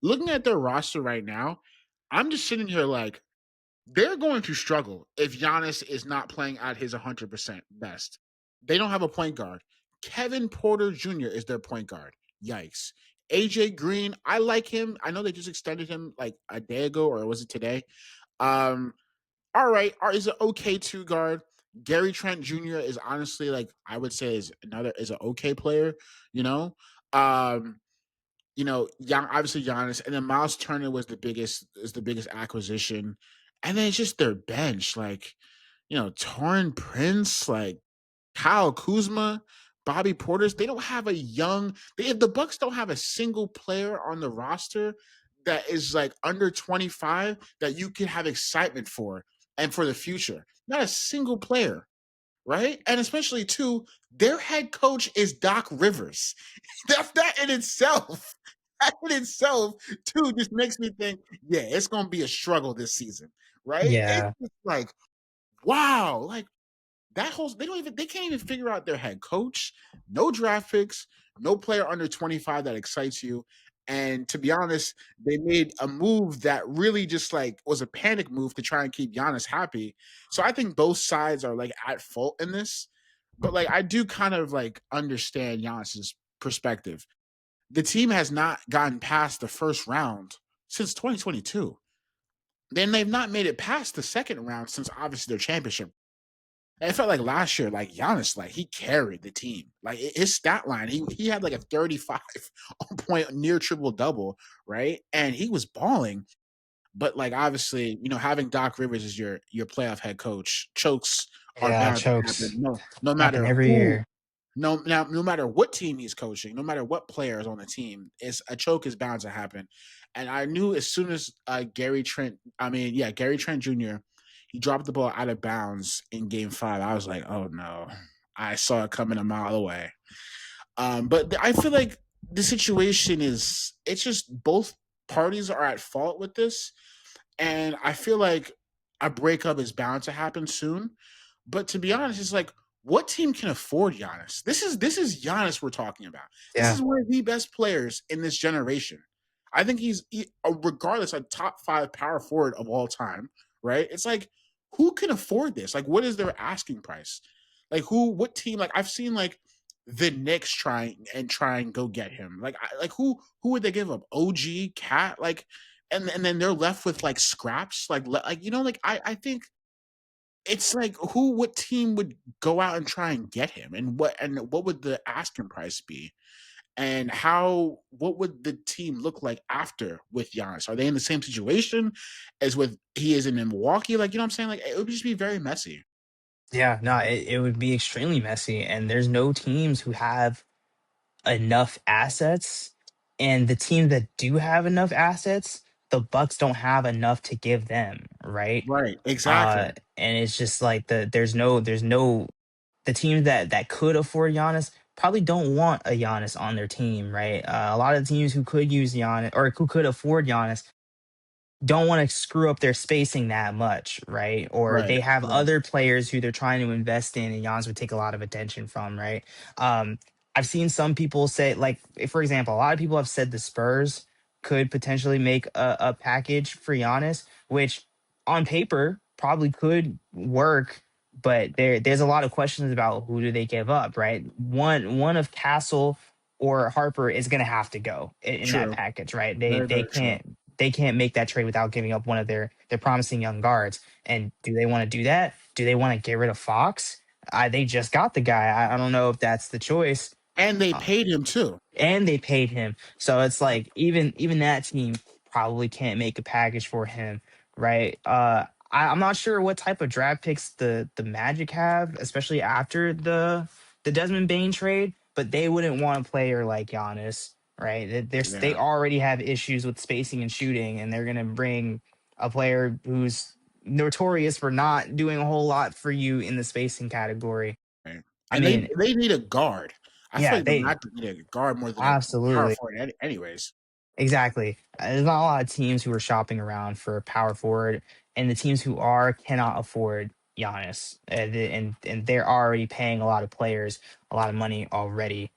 looking at their roster right now, I'm just sitting here like they're going to struggle if Giannis is not playing at his 100% best. They don't have a point guard. Kevin Porter Jr. is their point guard. Yikes. AJ Green, I like him. I know they just extended him like a day ago, or was it today? Um, all right, is an okay two guard. Gary Trent Jr. is honestly like I would say is an okay player, you know. Um, obviously Giannis, and then Miles Turner was the biggest acquisition, and then it's just their bench, like Torrin Prince, like Kyle Kuzma, Bobby Porter's. They don't have a young. The Bucks don't have a single player on the roster that is like under 25 that you can have excitement for and for the future. Not a single player, right? And especially too, their head coach is Doc Rivers. That in itself, that in itself, too, just makes me think, yeah, it's gonna be a struggle this season, right? It's Yeah. just like, wow, like they can't even figure out their head coach, no draft picks, no player under 25 that excites you. And to be honest, they made a move that really just like was a panic move to try and keep Giannis happy. So I think both sides are like at fault in this. But like I do kind of like understand Giannis's perspective. The team has not gotten past the first round since 2022. Then they've not made it past the second round since obviously their championship. And it felt like last year, like Giannis, like he carried the team. Like his stat line, he had like a 35 point near triple double, right? And he was balling. But like obviously, having Doc Rivers as your playoff head coach, chokes are Yeah, bound to happen. chokes No happen matter every who year. no matter what team he's coaching, no matter what player is on the team, is a choke is bound to happen. And I knew as soon as Gary Trent Jr. he dropped the ball out of bounds in Game 5. I was like, oh no, I saw it coming a mile away. But I feel like the situation is it's just both parties are at fault with this, and I feel like a breakup is bound to happen soon. But to be honest, it's like what team can afford Giannis? This is Giannis we're talking about. This Yeah. is one of the best players in this generation. I think regardless a top 5 power forward of all time, right? It's like who can afford this? Like what is their asking price? Like what team like I've seen like the Knicks try and go get him. Like who would they give up? OG, Cat, like and then they're left with like scraps like I think it's like what team would go out and try and get him and what would the asking price be and what would the team look like after with Giannis? Are they in the same situation as with he is in Milwaukee? Like, you know what I'm saying? Like, it would just be very messy. Yeah, no, it would be extremely messy. And there's no teams who have enough assets. And the teams that do have enough assets, the Bucks don't have enough to give them, right? Right. Exactly. And it's just like there's no the teams that could afford Giannis probably don't want a Giannis on their team, right? A lot of the teams who could use Giannis or who could afford Giannis don't want to screw up their spacing that much, right? Or Right. they have Right. other players who they're trying to invest in, and Giannis would take a lot of attention from, right? Um, I've seen some people say, like, for example, a lot of people have said the Spurs could potentially make a package for Giannis, which on paper probably could work, but there's a lot of questions about who do they give up, right? One of Castle or Harper is going to have to go in that True. package, right? They Very, they very true. can't make that trade without giving up one of their promising young guards. And do they want to do that? Do they want to get rid of Fox? They just got the guy. I don't know if that's the choice. And they Uh, paid him too. and they paid him, so it's like even that team probably can't make a package for him, right? I'm not sure what type of draft picks the Magic have, especially after the Desmond Bain trade, but they wouldn't want a player like Giannis, right? They Yeah. already have issues with spacing and shooting, and they're gonna bring a player who's notorious for not doing a whole lot for you in the spacing category. Right. I And they mean, they need a guard. I feel yeah, like the they Magic need a guard more than a power absolutely. forward anyways. Exactly. There's not a lot of teams who are shopping around for a power forward, and the teams who are cannot afford Giannis, and they're already paying a lot of players a lot of money already.